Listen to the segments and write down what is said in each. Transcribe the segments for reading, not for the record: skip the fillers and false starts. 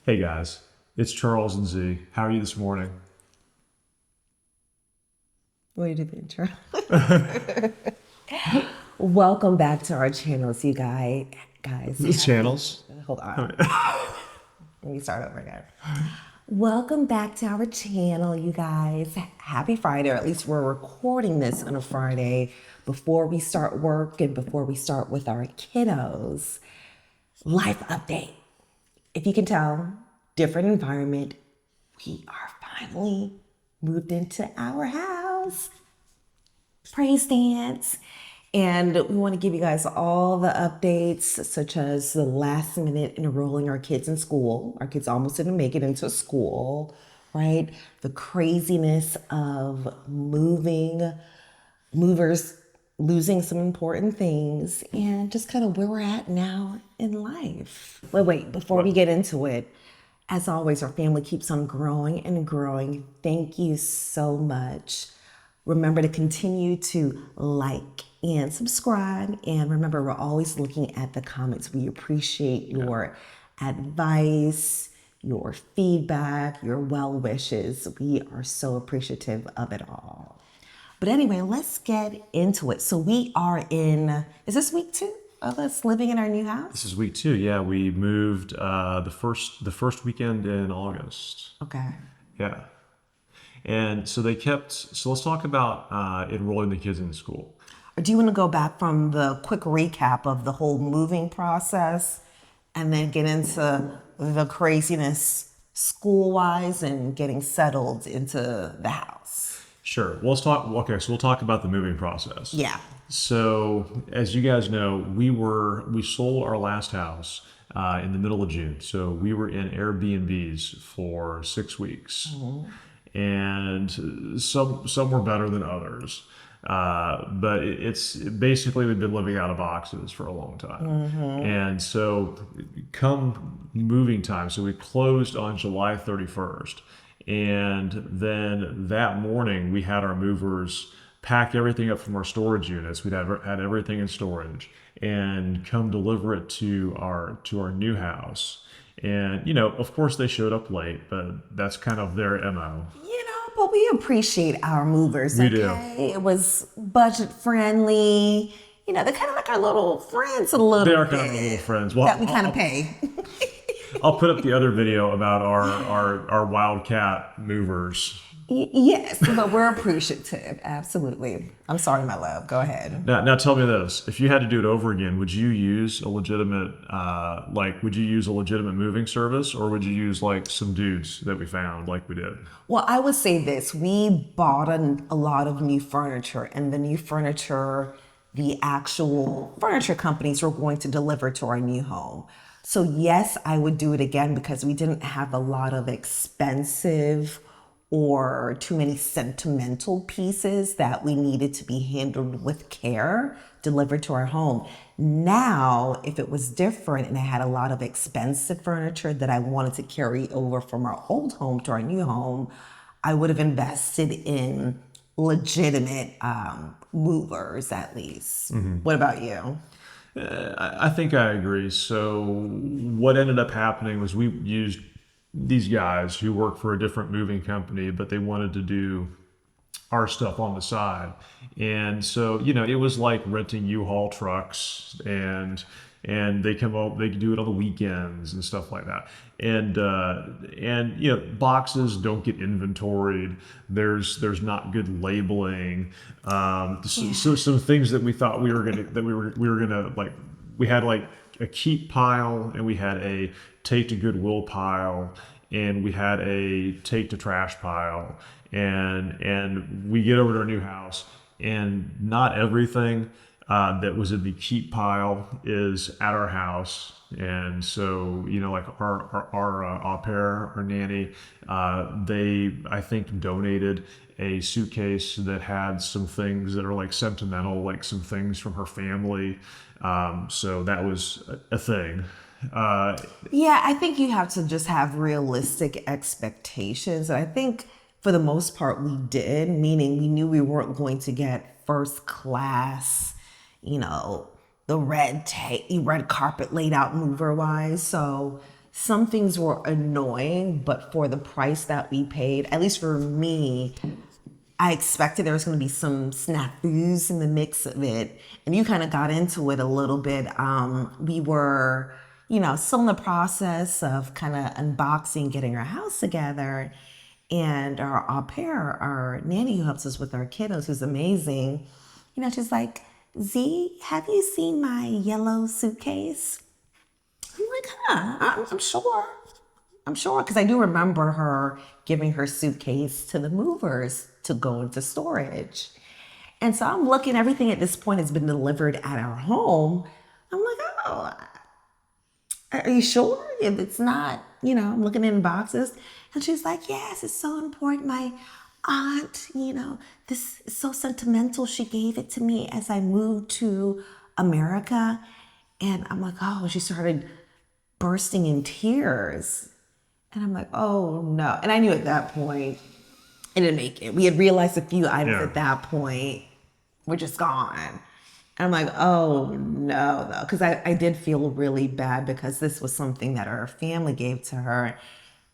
Hey guys, it's Charles and Z. How are you this morning? Way to the intro. Welcome back to our channels, you guys. These channels. Hold on. Let me start over again. Welcome back to our channel, you guys. Happy Friday, or at least we're recording this on a Friday before we start work and before we start with our kiddos. Life update. If you can tell, different environment. We are finally moved into our house. Praise dance. And we want to give you guys all the updates, such as the last minute enrolling our kids in school. Our kids almost didn't make it into school, right? The craziness of movers losing some important things, and just kind of where we're at now in life. But wait, before we get into it, as always, our family keeps on growing and growing. Thank you so much. Remember to continue to like and subscribe. And remember, we're always looking at the comments. We appreciate your advice, your feedback, your well wishes. We are so appreciative of it all. But anyway, let's get into it. So we are is this week 2 of us living in our new house? This is week 2. Yeah, we moved the first weekend in August. Okay. Yeah. And so let's talk about enrolling the kids in school. Or do you want to go back from the quick recap of the whole moving process and then get into the craziness school-wise and getting settled into the house? Sure. Well, so we'll talk about the moving process. Yeah. So as you guys know, we sold our last house in the middle of June. So we were in Airbnbs for 6 weeks. Mm-hmm. And some were better than others. But it's basically we've been living out of boxes for a long time. Mm-hmm. And so come moving time, so we closed on July 31st. And then that morning we had our movers pack everything up from our storage units. We'd had everything in storage and come deliver it to our new house. And, of course they showed up late, but that's kind of their MO. But we appreciate our movers. We do. It was budget friendly. They're kind of like our little friends a little bit. They are kind of our little friends. Well, that we kind of pay. I'll put up the other video about our wildcat movers. Yes, but we're appreciative. Absolutely. I'm sorry, my love. Go ahead. Now tell me this. If you had to do it over again, would you use a legitimate moving service, or would you use like some dudes that we found like we did? Well, I would say this. We bought a lot of new furniture, and the new furniture, the actual furniture companies were going to deliver to our new home. So yes, I would do it again because we didn't have a lot of expensive or too many sentimental pieces that we needed to be handled with care, delivered to our home. Now, if it was different and I had a lot of expensive furniture that I wanted to carry over from our old home to our new home, I would have invested in legitimate movers at least. Mm-hmm. What about you? I think I agree. So what ended up happening was we used these guys who work for a different moving company, but they wanted to do our stuff on the side. And so, it was like renting U-Haul trucks, and they come up, they do it on the weekends and stuff like that. And boxes don't get inventoried. There's not good labeling. So some things that we thought we were gonna like, we had like a keep pile, and we had a take to Goodwill pile, and we had a take to trash pile, and we get over to our new house, and not everything that was in the keep pile is at our house. And so, like our au pair, our nanny, they, I think, donated a suitcase that had some things that are like sentimental, like some things from her family. So that was a thing. Yeah, I think you have to just have realistic expectations. And I think for the most part we did, meaning we knew we weren't going to get first class, the red carpet laid out mover wise. So some things were annoying, but for the price that we paid, at least for me, I expected there was going to be some snafus in the mix of it. And you kind of got into it a little bit. We were, still in the process of kind of unboxing, getting our house together. And our au pair, our nanny who helps us with our kiddos, who's amazing, she's like, Z, have you seen my yellow suitcase? I'm like, I'm sure. I'm sure, because I do remember her giving her suitcase to the movers to go into storage. And so I'm looking, everything at this point has been delivered at our home. I'm like, oh, are you sure? If it's not, I'm looking in boxes. And she's like, yes, it's so important. My aunt, this is so sentimental. She gave it to me as I moved to America. And I'm like, oh, she started bursting in tears. And I'm like, oh no. And I knew at that point, it didn't make it. We had realized a few items at that point were just gone. And I'm like, oh no, though. Because I did feel really bad because this was something that our family gave to her.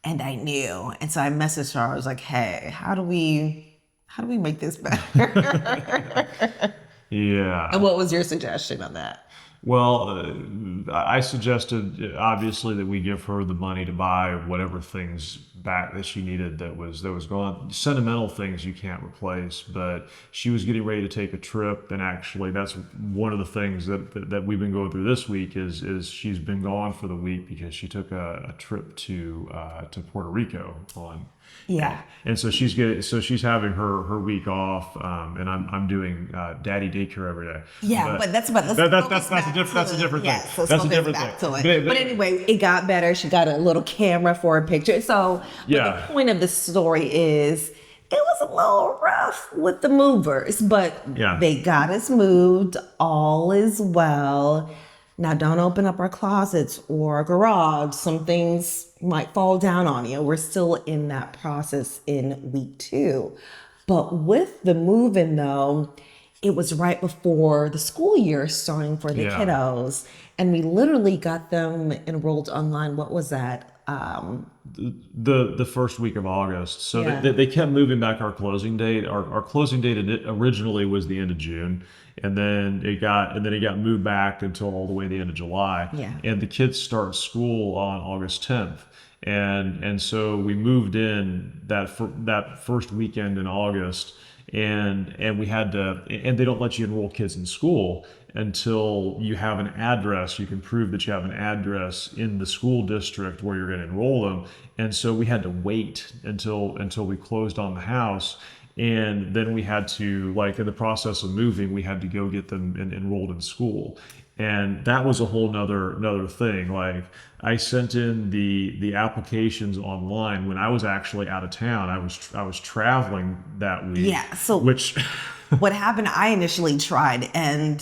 And I knew. And so I messaged her. I was like, hey, how do we make this better? Yeah. And what was your suggestion on that? Well, I suggested obviously that we give her the money to buy whatever things back that she needed that was gone. Sentimental things you can't replace, but she was getting ready to take a trip, and actually that's one of the things that we've been going through this week is she's been gone for the week because she took a trip to Puerto Rico on. Yeah. And so she's having her week off, and I'm doing daddy daycare every day. Yeah, but that's a different thing. So that's a different thing. But anyway, it got better. She got a little camera for a picture. So the point of the story is it was a little rough with the movers, but they got us moved. All is well. Now, don't open up our closets or our garage. Some things might fall down on you. We're still in that process in week 2. But with the move-in, though, it was right before the school year starting for the kiddos. And we literally got them enrolled online. What was that? The first week of August. So they kept moving back our closing date. Our closing date originally was the end of June. And then it got moved back until all the way to the end of July. Yeah. And the kids start school on August 10th. And so we moved in that first weekend in August, and we had to, and they don't let you enroll kids in school until you have an address. You can prove that you have an address in the school district where you're going to enroll them. And so we had to wait until we closed on the house. And then we had to, like, in the process of moving, we had to go get them enrolled in school. And that was a whole nother thing. Like, I sent in the applications online when I was actually out of town. I was traveling that week. Yeah. So what happened, I initially tried, and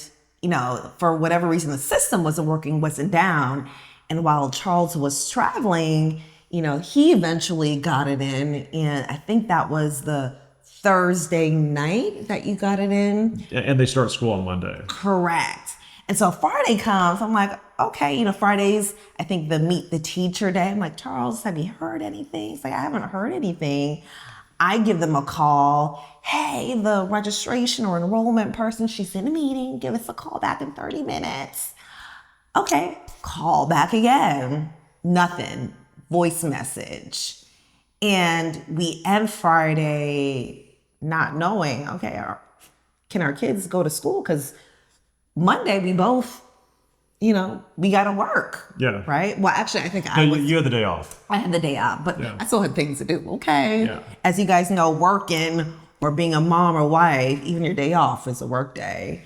for whatever reason the system wasn't down. And while Charles was traveling, he eventually got it in, and I think that was the Thursday night that you got it in. And they start school on Monday. Correct. And so Friday comes, I'm like, okay, Fridays, I think the meet the teacher day. I'm like, Charles, have you heard anything? He's like, I haven't heard anything. I give them a call. Hey, the registration or enrollment person, she's in a meeting. Give us a call back in 30 minutes. Okay, call back again. Nothing. Voice message. And we end Friday not knowing, okay, can our kids go to school? Because Monday we both, we got to work. Yeah. Right? Well, actually, I think you had the day off. I had the day off, but I still had things to do. Okay. Yeah. As you guys know, working or being a mom or wife, even your day off is a work day.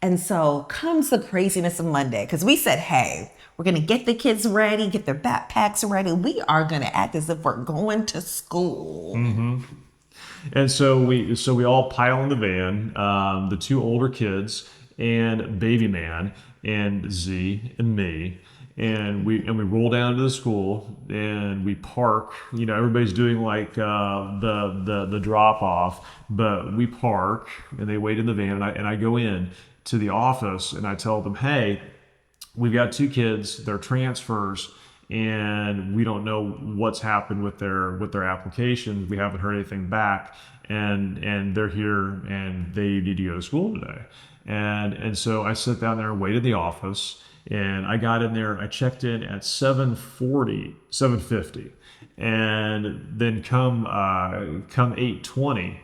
And so comes the craziness of Monday, because we said, hey, we're going to get the kids ready, get their backpacks ready. We are going to act as if we're going to school. Mm-hmm. And so we all pile in the van, the 2 older kids and baby man and Z and me. And we roll down to the school, and we park. Everybody's doing like the drop off, but we park and they wait in the van. And I go in to the office and I tell them, hey, we've got 2 kids. They're transfers, and we don't know what's happened with their applications. We haven't heard anything back, and they're here and they need to go to school today. And so I sit down there and wait in the office, and I got in there. I checked in at 7:40, 7:50, and then come 8:20.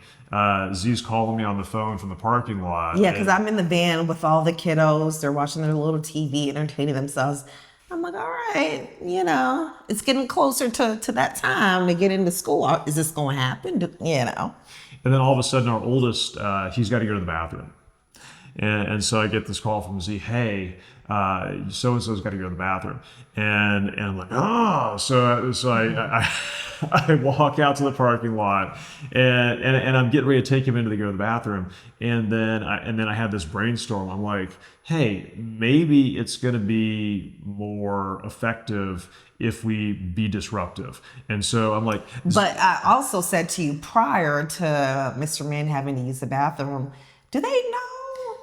Z's calling me on the phone from the parking lot. Yeah, because I'm in the van with all the kiddos. They're watching their little TV, entertaining themselves. I'm like, all right, it's getting closer to that time to get into school. Is this going to happen? And then all of a sudden, our oldest, he's got to go to the bathroom. And so I get this call from Z, hey, so-and-so's got to go to the bathroom. And I'm like, oh, so I walk out to the parking lot and I'm getting ready to take him in to go to the bathroom. And then I had this brainstorm. I'm like, hey, maybe it's going to be more effective if we be disruptive. And so I'm like, but I also said to you prior to Mr. Man having to use the bathroom, do they know?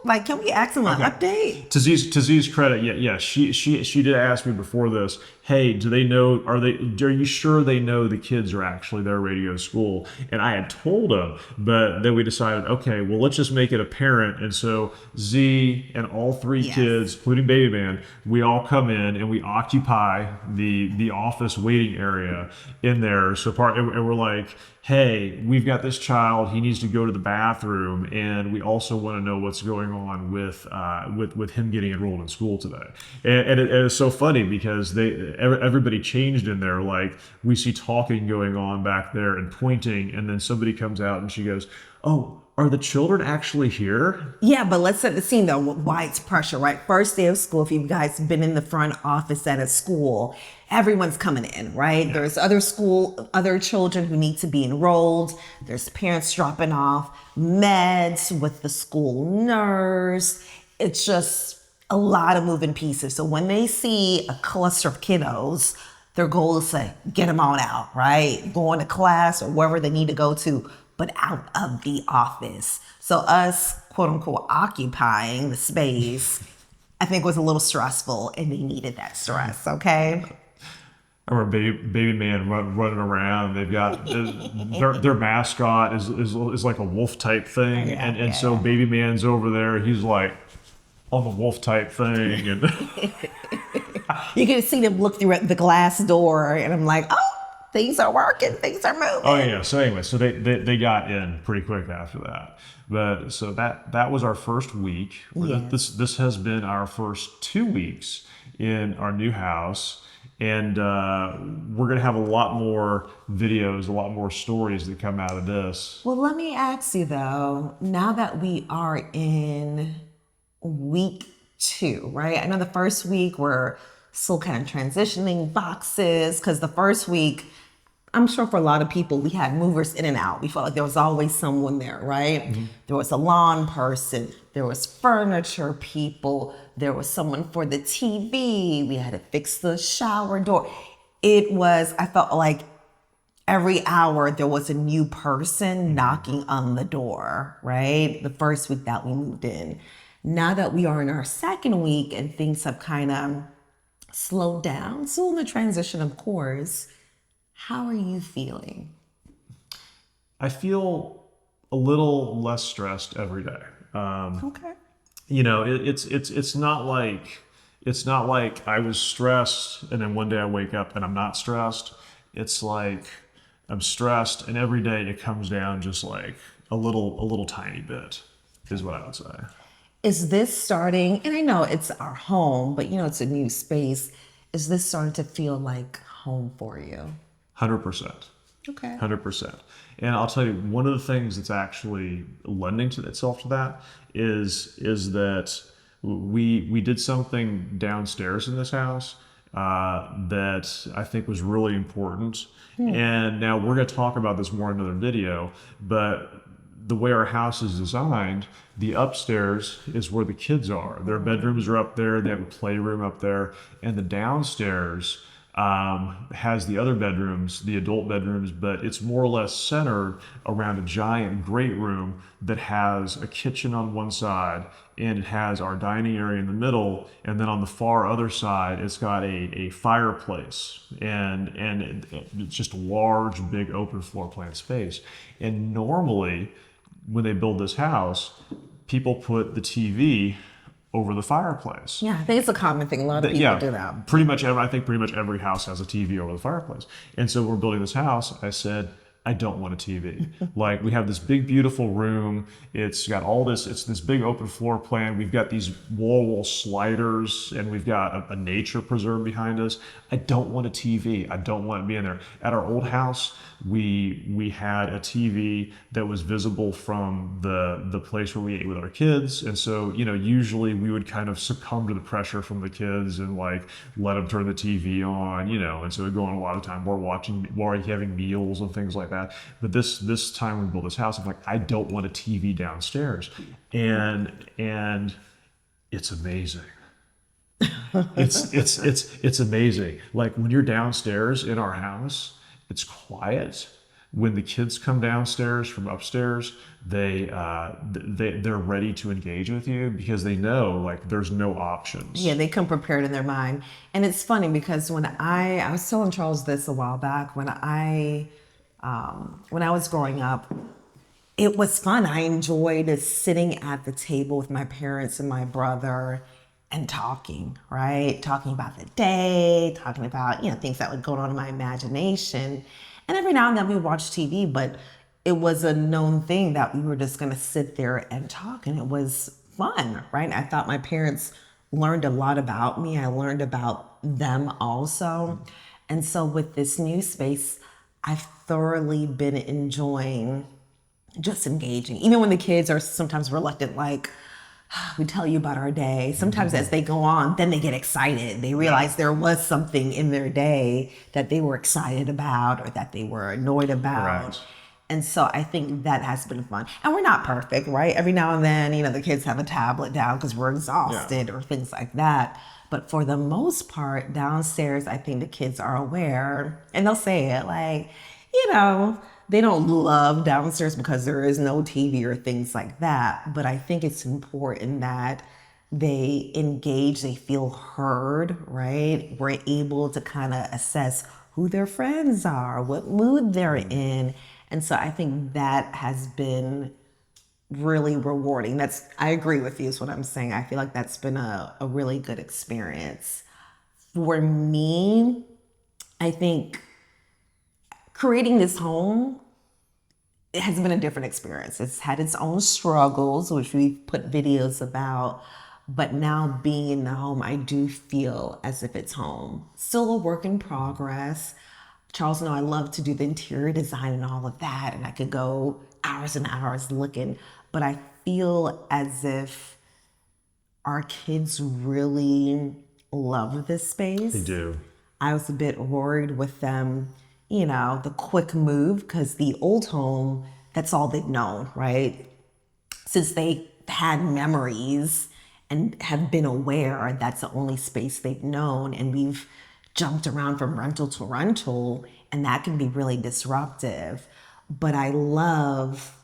Like, can we ask them an update? To Z's credit, yeah, she did ask me before this. Hey, do they know? Are you sure they know the kids are actually there ready to go to school? And I had told them, but then we decided, okay, well, let's just make it apparent. And so Z and all three kids, including Baby Man, we all come in and we occupy the office waiting area in there. And we're like, hey, we've got this child. He needs to go to the bathroom, and we also want to know what's going on with him getting enrolled in school today. And it's so funny because everybody changed in there. Like, we see talking going on back there and pointing, and then somebody comes out and she goes, oh, are the children actually here? Yeah, but let's set the scene though. Why it's pressure, right? First day of school, if you guys have been in the front office at a school, everyone's coming in, right? Yeah. There's other children who need to be enrolled. There's parents dropping off meds with the school nurse. It's just a lot of moving pieces. So when they see a cluster of kiddos, their goal is to get them on out, right? Going to class or wherever they need to go to, but out of the office. So us, quote unquote, occupying the space, I think was a little stressful, and they needed that stress, okay? I remember Baby Man running around. They've got their mascot is like a wolf type thing, and so Baby Man's over there. He's like on the wolf type thing, and you can see them look through the glass door, and I'm like, oh, things are working, things are moving. Oh yeah. So anyway, so they got in pretty quick after that. But so that was our first week. Yes. This has been our first 2 weeks in our new house. And we're going to have a lot more videos, a lot more stories that come out of this. Well, let me ask you though, now that we are in week 2, right? I know the first week we're still kind of transitioning boxes, because the first week, I'm sure for a lot of people, we had movers in and out. We felt like there was always someone there, right? Mm-hmm. There was a lawn person, there was furniture people, there was someone for the TV, we had to fix the shower door. I felt like every hour there was a new person knocking on the door, right? The first week that we moved in. Now that we are in our second week and things have kind of slowed down, still in the transition, of course, how are you feeling? I feel a little less stressed every day. Okay. It's not like I was stressed and then one day I wake up and I'm not stressed. It's like I'm stressed and every day it comes down just like a little tiny bit is what I would say. Is this starting, and I know it's our home, but it's a new space. Is this starting to feel like home for you? 100%. Okay. 100%. And I'll tell you, one of the things that's actually lending to itself to that is that we did something downstairs in this house that I think was really important. And now we're going to talk about this more in another video, but the way our house is designed, the upstairs is where the kids are. Their bedrooms are up there. They have a playroom up there. And the downstairs has the other bedrooms, the adult bedrooms, but it's more or less centered around a giant great room that has a kitchen on one side and it has our dining area in the middle, and then on the far other side, it's got a fireplace, and it's just a large, big open floor plan space. And normally, when they build this house, people put the TV over the fireplace. Yeah, I think it's a common thing. A lot of people do that. Pretty much, I think pretty much every house has a TV over the fireplace. And so we're building this house. I said, I don't want a TV. Like, we have this big, beautiful room. It's got all this, it's this big open floor plan. We've got these wall sliders, and we've got a nature preserve behind us. I don't want a TV. I don't want to be in there. At our old house, we had a TV that was visible from the place where we ate with our kids. And so, usually we would kind of succumb to the pressure from the kids and like let them turn the TV on, and so we'd go on a lot of time. We're having meals and things like that. But this time when we built this house, I'm like, I don't want a TV downstairs. And it's amazing. It's amazing. Like, when you're downstairs in our house, it's quiet. When the kids come downstairs from upstairs, they're ready to engage with you because they know, like, there's no options. Yeah, they come prepared in their mind. And it's funny because when I was telling Charles this a while back, when I was growing up, it was fun. I enjoyed sitting at the table with my parents and my brother and talking, right? Talking about the day, talking about, things that would go on in my imagination. And every now and then we would watch TV, but it was a known thing that we were just going to sit there and talk, and it was fun, right? I thought my parents learned a lot about me. I learned about them also. And so with this new space, I've thoroughly been enjoying just engaging. Even when the kids are sometimes reluctant, like, we tell you about our day. Sometimes as they go on, then they get excited. They realize there was something in their day that they were excited about or that they were annoyed about. Right. And so I think that has been fun. And we're not perfect, right? Every now and then, the kids have a tablet down because we're exhausted or things like that. But for the most part, downstairs, I think the kids are aware, and they'll say it like, they don't love downstairs because there is no TV or things like that. But I think it's important that they engage, they feel heard, right? We're able to kind of assess who their friends are, what mood they're in. And so I think that has been really rewarding. I agree with you is what I'm saying. I feel like that's been a really good experience. For me, I think creating this home, it has been a different experience. It's had its own struggles, which we've put videos about, but now being in the home, I do feel as if it's home. Still a work in progress. Charles and I love to do the interior design and all of that, and I could go hours and hours looking, but I feel as if our kids really love this space. They do. I was a bit worried with them, the quick move, because the old home, that's all they've known, right? Since they had memories and have been aware, that's the only space they've known. And we've jumped around from rental to rental, and that can be really disruptive. But I love,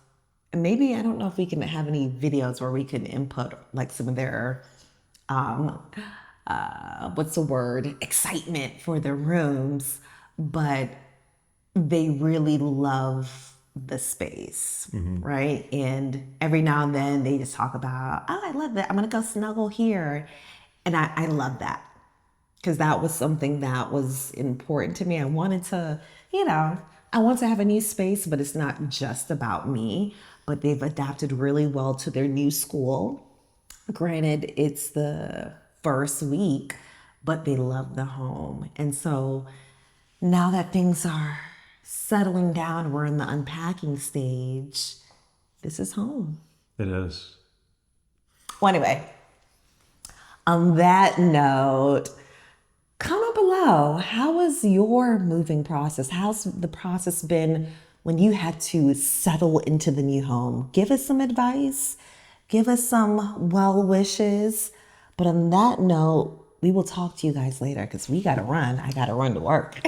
maybe, I don't know if we can have any videos where we can input like some of their, excitement for their rooms, but they really love the space, right? And every now and then they just talk about, I love that. I'm gonna go snuggle here. And I love that, because that was something that was important to me. I wanted to, I want to have a new space, but it's not just about me. But they've adapted really well to their new school. Granted, it's the first week, but they love the home. And so now that things are settling down, we're in the unpacking stage, this is home. It is. Well, anyway, on that note, comment below. How was your moving process? How's the process been when you had to settle into the new home? Give us some advice. Give us some well wishes. But on that note, we will talk to you guys later because we got to run. I got to run to work.